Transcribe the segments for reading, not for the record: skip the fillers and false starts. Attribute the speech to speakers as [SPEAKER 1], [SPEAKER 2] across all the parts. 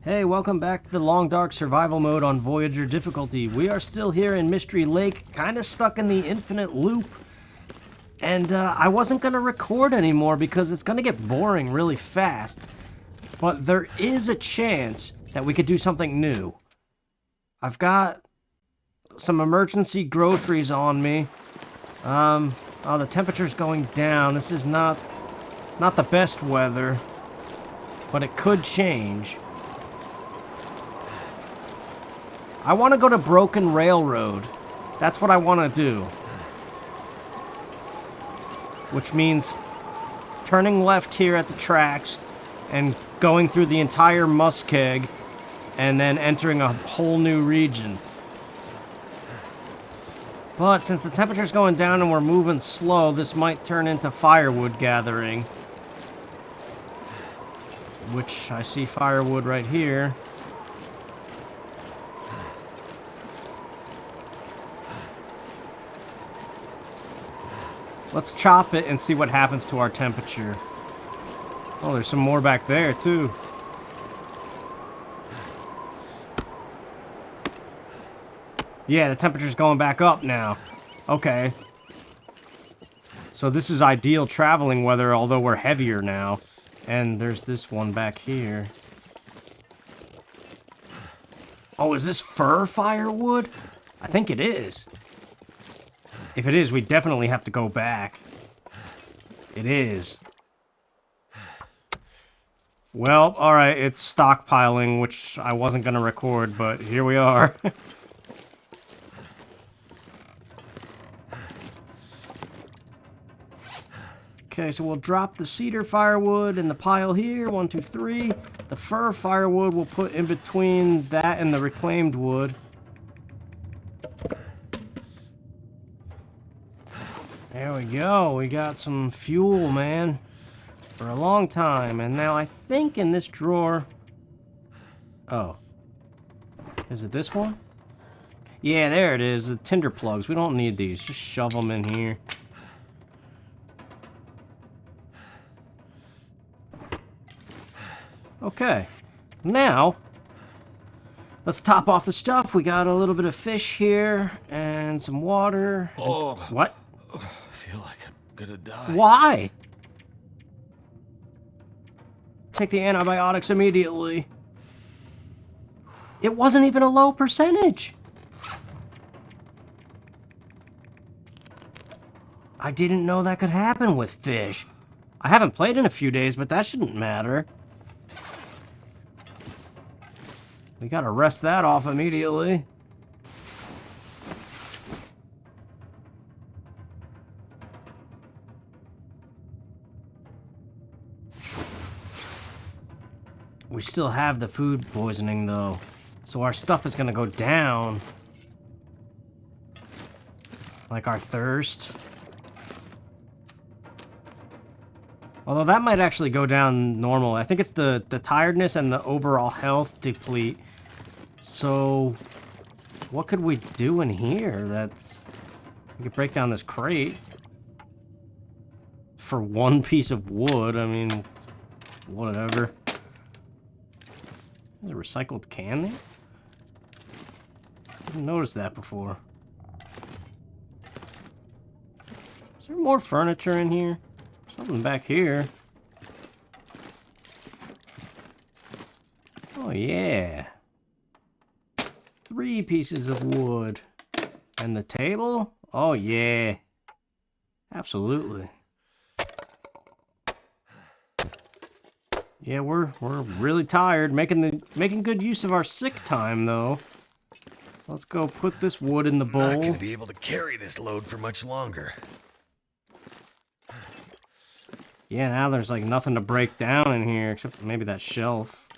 [SPEAKER 1] Hey, welcome back to the Long Dark Survival Mode on Voyager difficulty. We are still here in Mystery Lake, kind of stuck in the infinite loop. And I wasn't going to record anymore because it's going to get boring really fast. But there is a chance that we could do something new. I've got some emergency groceries on me. Oh, the temperature's going down. This is not the best weather, but it could change. I want to go to Broken Railroad. That's what I want to do. Which means turning left here at the tracks and going through the entire muskeg and then entering a whole new region. But since the temperature's going down and we're moving slow, this might turn into firewood gathering. Which I see firewood right here. Let's chop it and see what happens to our temperature. Oh, there's some more back there, too. Yeah, the temperature's going back up now. Okay. So this is ideal traveling weather, although we're heavier now. And there's this one back here. Oh, is this fir firewood? I think it is. If it is, we definitely have to go back. It is. Well, alright, it's stockpiling, which I wasn't going to record, but here we are. Okay, so we'll drop the cedar firewood in the pile here. 1, 2, 3. The fir firewood we'll put in between that and the reclaimed wood. There we go. We got some fuel, man. For a long time. And now I think in this drawer... Oh. Is it this one? Yeah, there it is. The tinder plugs. We don't need these. Just shove them in here. Okay. Now, let's top off the stuff. We got a little bit of fish here and some water.
[SPEAKER 2] Oh.
[SPEAKER 1] What?
[SPEAKER 2] I feel like I'm gonna die.
[SPEAKER 1] Why? Take the antibiotics immediately. It wasn't even a low percentage. I didn't know that could happen with fish. I haven't played in a few days, but that shouldn't matter. We gotta rest that off immediately. We still have the food poisoning, though. So our stuff is gonna go down. Like our thirst. Although that might actually go down normal. I think it's the tiredness and the overall health deplete. So, what could we do in here that's... We could break down this crate. For one piece of wood, I mean... Whatever. There's a recycled can there? I didn't notice that before. Is there more furniture in here? Something back here. Oh yeah. 3 pieces of wood. And the table? Oh yeah. Absolutely. Yeah, we're really tired, making good use of our sick time though. So let's go put this wood in the bowl.
[SPEAKER 2] I'm not gonna be able to carry this load for much longer.
[SPEAKER 1] Yeah, now there's like nothing to break down in here except maybe that shelf.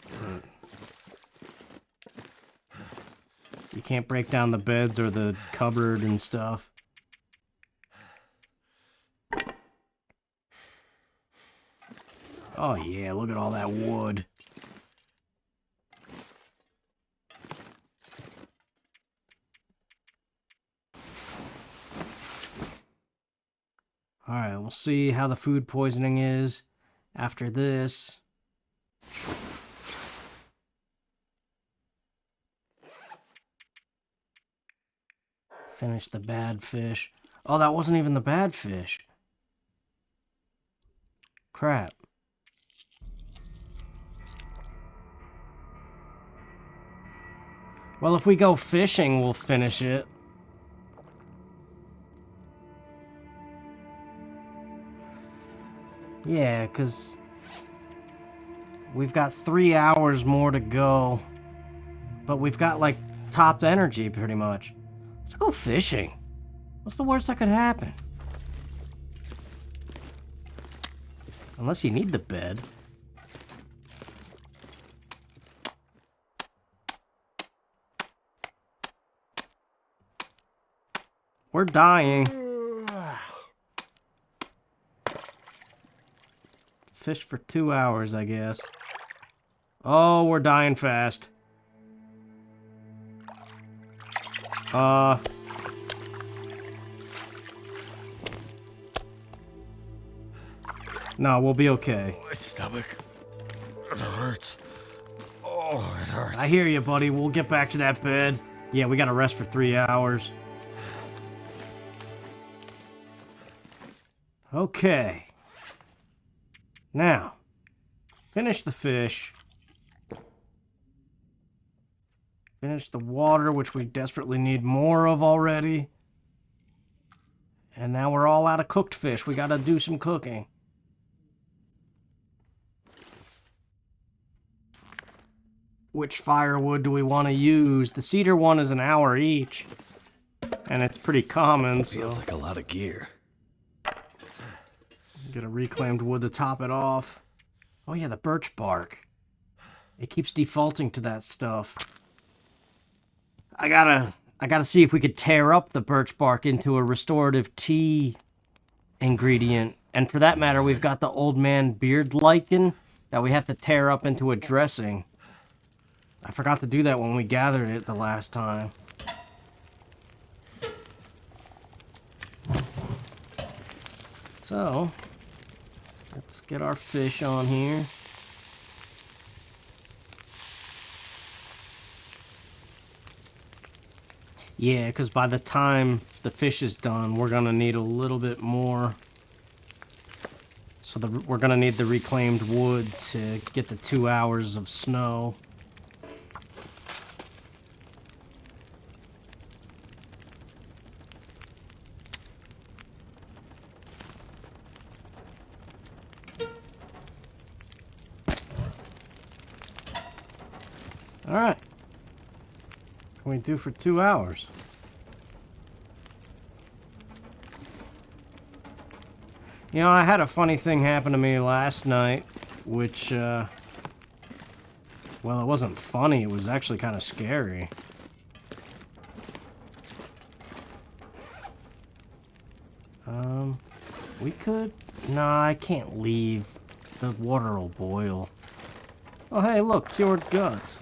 [SPEAKER 1] You can't break down the beds or the cupboard and stuff. Oh yeah, look at all that wood. Alright, we'll see how the food poisoning is after this. Finish the bad fish. Oh, that wasn't even the bad fish. Crap. Well, if we go fishing, we'll finish it. Yeah, because we've got 3 hours more to go. But we've got, like, top energy, pretty much. Let's go fishing. What's the worst that could happen? Unless you need the bed. We're dying. Fish for 2 hours, I guess. Oh, we're dying fast. No, we'll be okay.
[SPEAKER 2] My stomach. It hurts. Oh, it hurts.
[SPEAKER 1] I hear you, buddy. We'll get back to that bed. Yeah, we gotta rest for 3 hours. Okay. Now, finish the fish. Finish the water, which we desperately need more of already. And now we're all out of cooked fish. We gotta do some cooking. Which firewood do we want to use? The cedar one is an hour each. And it's pretty common, so...
[SPEAKER 2] Feels like a lot of gear.
[SPEAKER 1] Get a reclaimed wood to top it off. Oh yeah, the birch bark. It keeps defaulting to that stuff. I gotta see if we could tear up the birch bark into a restorative tea ingredient. And for that matter, we've got the old man beard lichen that we have to tear up into a dressing. I forgot to do that when we gathered it the last time. So, let's get our fish on here. Yeah, because by the time the fish is done, we're going to need a little bit more. So we're going to need the reclaimed wood to get the 2 hours of snow. Alright. What can we do for 2 hours? You know, I had a funny thing happen to me last night, which, well, it wasn't funny, it was actually kind of scary. We could... Nah, I can't leave. The water will boil. Oh, hey, look, cured guts.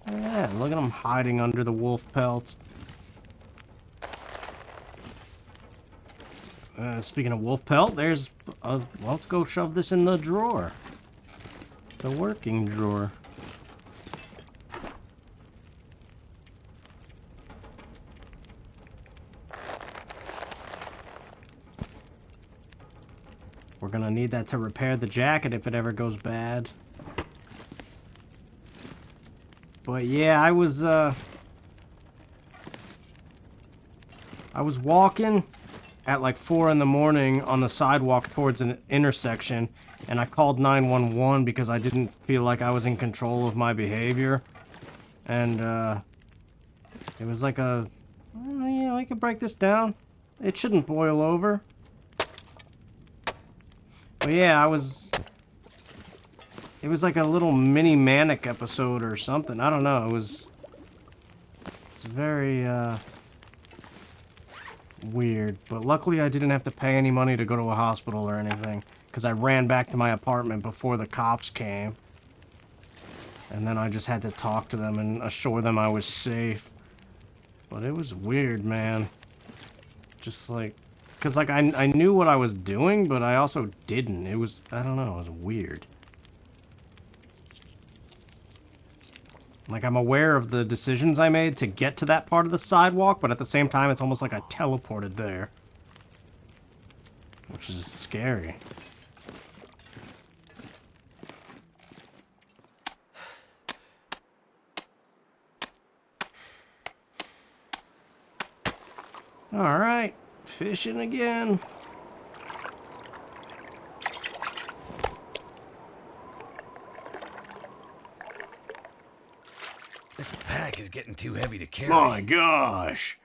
[SPEAKER 1] Yeah, look at them hiding under the wolf pelts. Speaking of wolf pelt, there's... well, let's go shove this in the drawer. The working drawer. We're gonna need that to repair the jacket if it ever goes bad. But yeah, I was walking at like 4 in the morning on the sidewalk towards an intersection, and I called 911 because I didn't feel like I was in control of my behavior. And it was like a, you know, I could break this down. It shouldn't boil over. But yeah, it was like a little mini manic episode or something. I don't know. It was very weird. But luckily I didn't have to pay any money to go to a hospital or anything, because I ran back to my apartment before the cops came. And then I just had to talk to them and assure them I was safe. But it was weird, man. Just like... Because, like, I knew what I was doing, but I also didn't. It was... I don't know. It was weird. Like, I'm aware of the decisions I made to get to that part of the sidewalk, but at the same time, it's almost like I teleported there. Which is scary. Alright, fishing again.
[SPEAKER 2] This pack is getting too heavy to carry.
[SPEAKER 1] My gosh.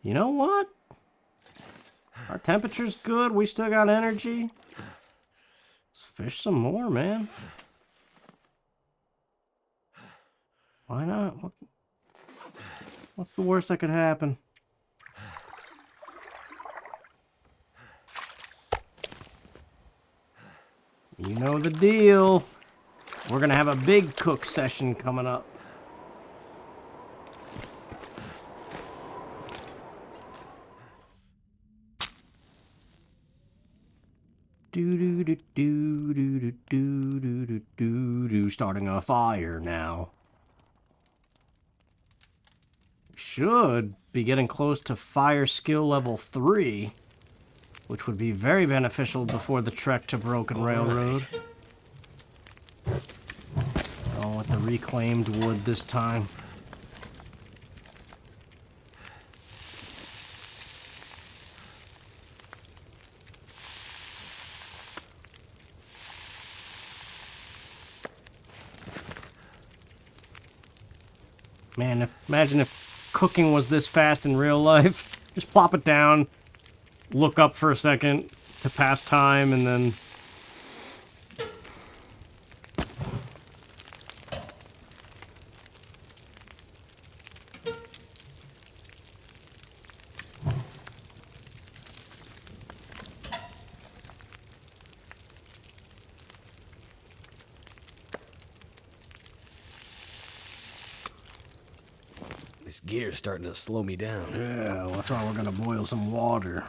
[SPEAKER 1] You know what? Our temperature's good. We still got energy. Let's fish some more, man. Why not? What's the worst that could happen? You know the deal. We're gonna have a big cook session coming up. Starting a fire now. Should be getting close to fire skill level 3, which would be very beneficial before the trek to Broken Railroad. Going with the reclaimed wood this time. Man, imagine if cooking was this fast in real life. Just plop it down, look up for a second to pass time, and then...
[SPEAKER 2] This gear's starting to slow me down.
[SPEAKER 1] Yeah, well, that's why we're gonna boil some water.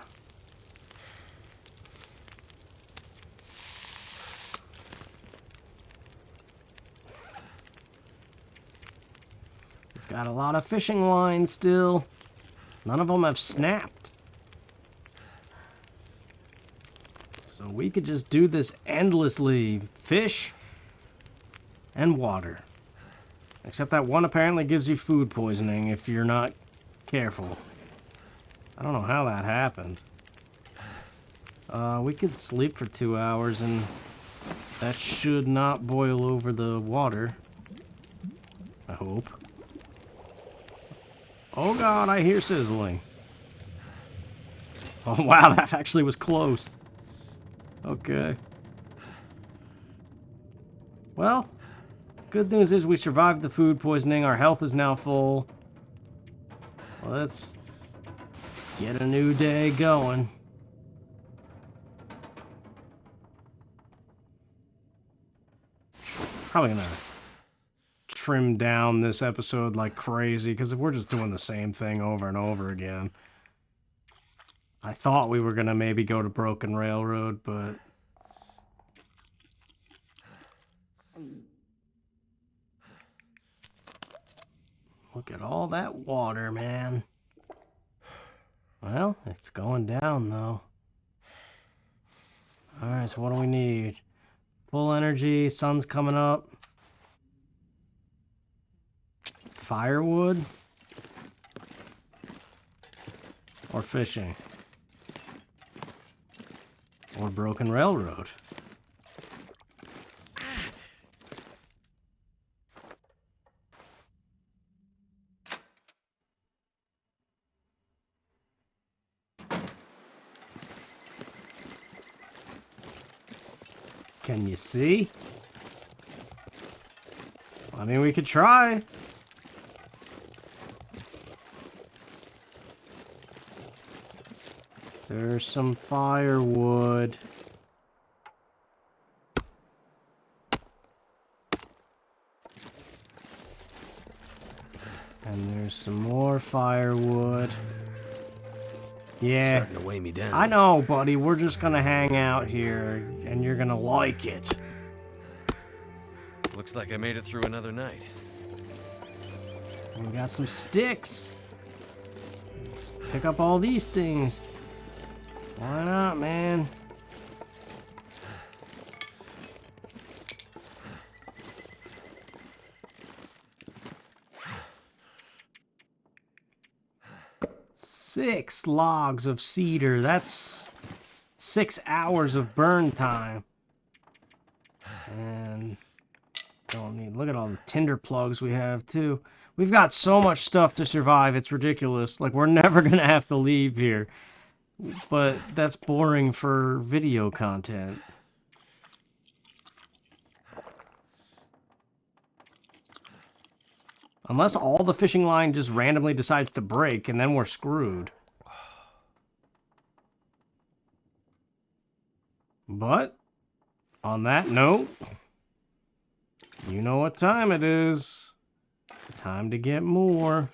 [SPEAKER 1] We've got a lot of fishing lines still. None of them have snapped. So we could just do this endlessly. Fish and water. Except that one apparently gives you food poisoning if you're not careful. I don't know how that happened. We could sleep for 2 hours and that should not boil over the water. I hope. Oh god, I hear sizzling. Oh wow, that actually was close. Okay. Well, good news is we survived the food poisoning. Our health is now full. Let's get a new day going. Probably gonna trim down this episode like crazy because we're just doing the same thing over and over again. I thought we were gonna maybe go to Broken Railroad, but... Look at all that water, man. Well, it's going down, though. Alright, so what do we need? Full energy, sun's coming up. Firewood? Or fishing? Or Broken Railroad? Can you see? I mean, we could try. There's some firewood. And there's some more firewood. Yeah.
[SPEAKER 2] Starting to weigh me down.
[SPEAKER 1] I know, buddy. We're just gonna hang out here, and you're gonna like it.
[SPEAKER 2] Looks like I made it through another night.
[SPEAKER 1] We got some sticks. Let's pick up all these things. Why not, man? Six logs of cedar. That's 6 hours of burn time. And don't need. Look at all the tinder plugs we have too. We've got so much stuff to survive. It's ridiculous. Like, we're never gonna have to leave here. But that's boring for video content. Unless all the fishing line just randomly decides to break, and then we're screwed. But, on that note, you know what time it is. Time to get more.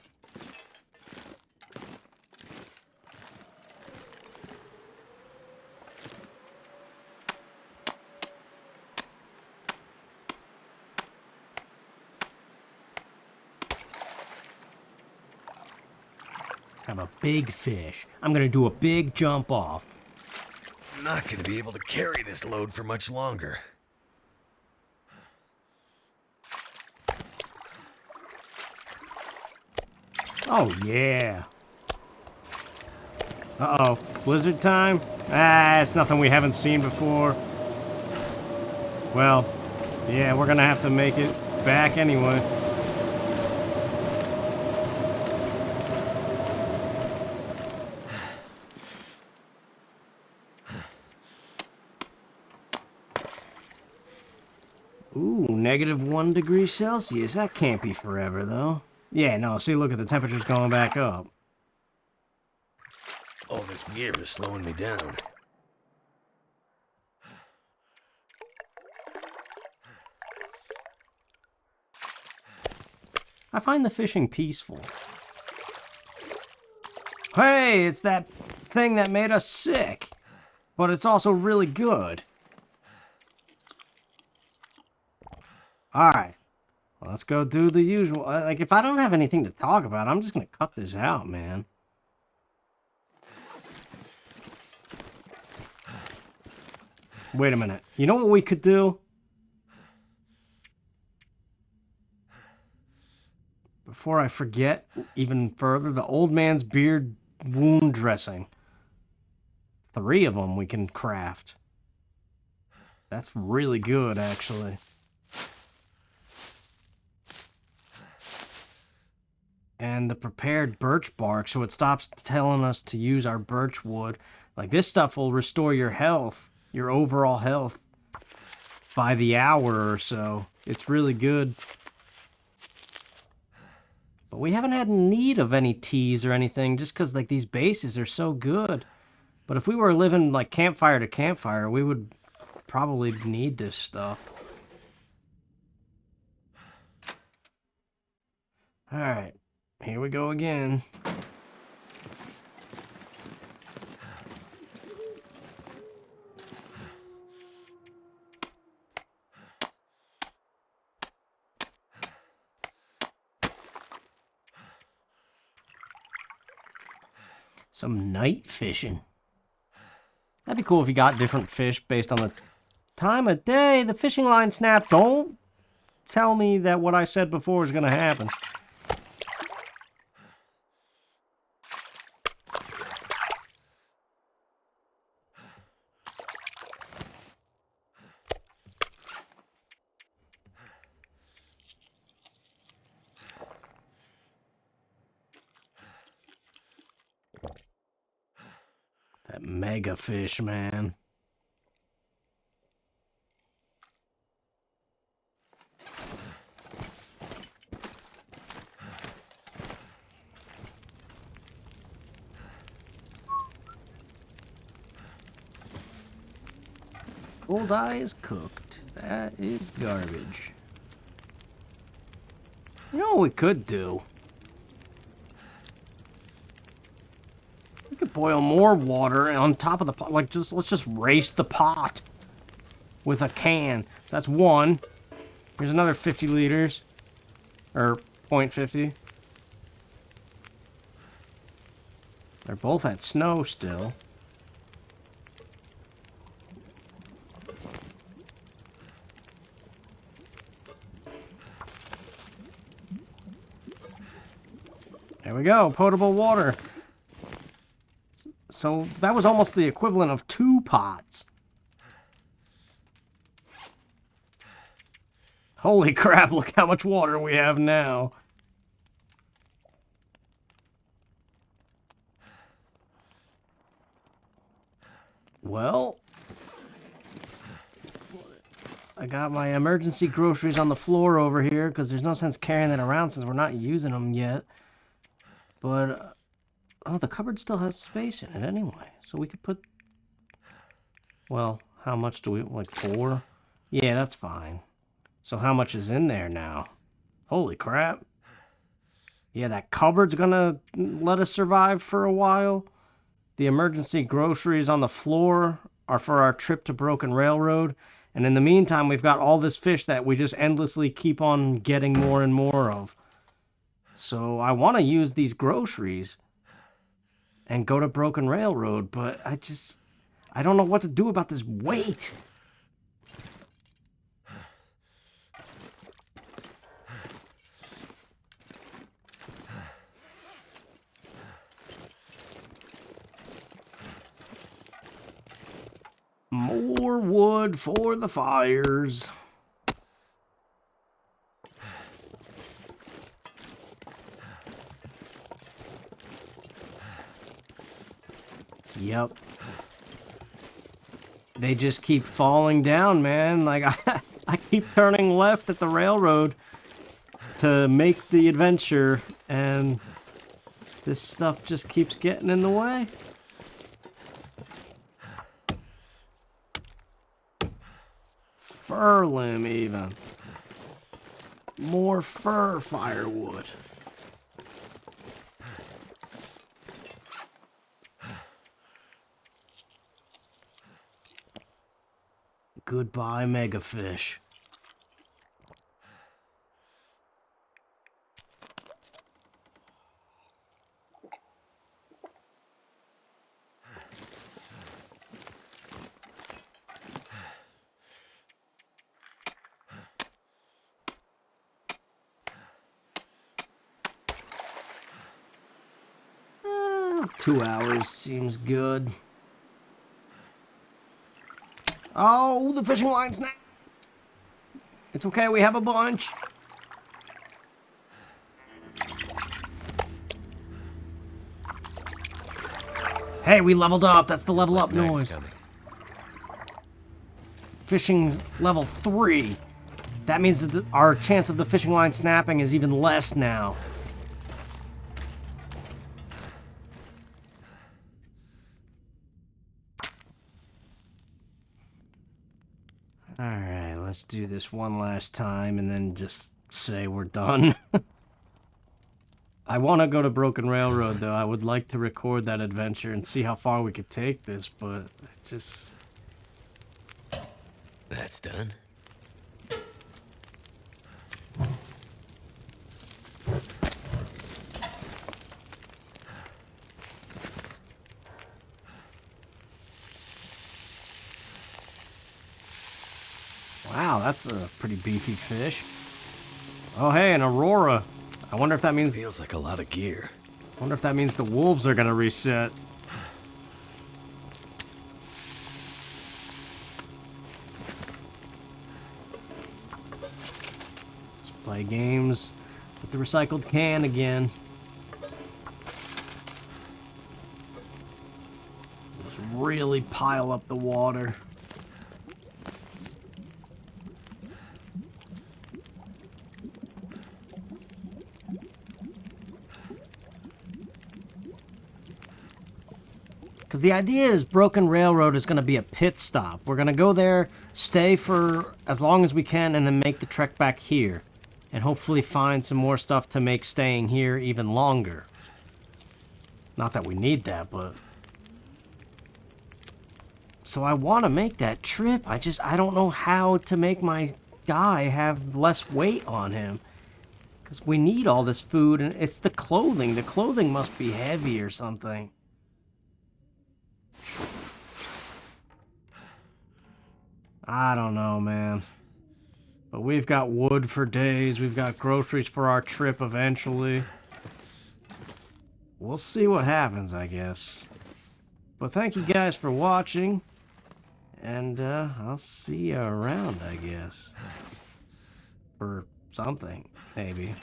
[SPEAKER 1] Have a big fish. I'm gonna do a big jump off.
[SPEAKER 2] I'm not gonna be able to carry this load for much longer.
[SPEAKER 1] Oh, yeah. Uh-oh. Blizzard time? Ah, it's nothing we haven't seen before. Well, yeah, we're gonna have to make it back anyway. Ooh, -1 degree Celsius. That can't be forever, though. Yeah, no, see, look at the temperature's going back up.
[SPEAKER 2] All this gear is slowing me down.
[SPEAKER 1] I find the fishing peaceful. Hey, it's that thing that made us sick. But it's also really good. Alright. Let's go do the usual. Like, if I don't have anything to talk about, I'm just gonna cut this out, man. Wait a minute. You know what we could do? Before I forget even further, the old man's beard wound dressing. 3 of them we can craft. That's really good, actually. And the prepared birch bark, so it stops telling us to use our birch wood. Like, this stuff will restore your health, your overall health, by the hour or so. It's really good. But we haven't had need of any teas or anything, just because, like, these bases are so good. But if we were living, like, campfire to campfire, we would probably need this stuff. Alright. Here we go again. Some night fishing. That'd be cool if you got different fish based on the time of day. The fishing line snapped. Don't tell me that what I said before is going to happen. That mega fish, man. Gold eye is cooked. That is garbage. You know what we could do? We could boil more water on top of the pot. Like, let's just race the pot with a can. So that's 1. Here's another 50 liters. Or 0.50. They're both at snow still. There we go, potable water. So that was almost the equivalent of 2 pots. Holy crap, look how much water we have now. Well, I got my emergency groceries on the floor over here because there's no sense carrying that around since we're not using them yet. But, oh, the cupboard still has space in it anyway. So we could put, well, how much do we, like 4? Yeah, that's fine. So how much is in there now? Holy crap. Yeah, that cupboard's gonna let us survive for a while. The emergency groceries on the floor are for our trip to Broken Railroad. And in the meantime, we've got all this fish that we just endlessly keep on getting more and more of. So I want to use these groceries and go to Broken Railroad, but I don't know what to do about this weight. More wood for the fires. Yep. They just keep falling down, man. Like, I keep turning left at the railroad to make the adventure, and this stuff just keeps getting in the way. Fir limb, even. More fir firewood. Goodbye, megafish. Eh, 2 hours seems good. Oh, the fishing line's now. It's okay, we have a bunch. Hey, we leveled up. That's the level up noise. Fishing's level 3. That means that our chance of the fishing line snapping is even less now. Alright, let's do this one last time and then just say we're done. I want to go to Broken Railroad, though. I would like to record that adventure and see how far we could take this, but it just...
[SPEAKER 2] That's done.
[SPEAKER 1] Wow, that's a pretty beefy fish. Oh, hey, an aurora. I wonder if that means...
[SPEAKER 2] Feels like a lot of gear.
[SPEAKER 1] I wonder if that means the wolves are gonna reset. Let's play games with the recycled can again. Let's really pile up the water. Because the idea is Broken Railroad is going to be a pit stop. We're going to go there, stay for as long as we can, and then make the trek back here. And hopefully find some more stuff to make staying here even longer. Not that we need that, but... So I want to make that trip. I don't know how to make my guy have less weight on him. Because we need all this food, and it's the clothing. The clothing must be heavy or something. I don't know, man. But we've got wood for days. We've got groceries for our trip eventually. We'll see what happens, I guess. But thank you guys for watching. And I'll see you around, I guess. For something, maybe.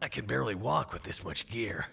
[SPEAKER 3] I can barely walk with this much gear.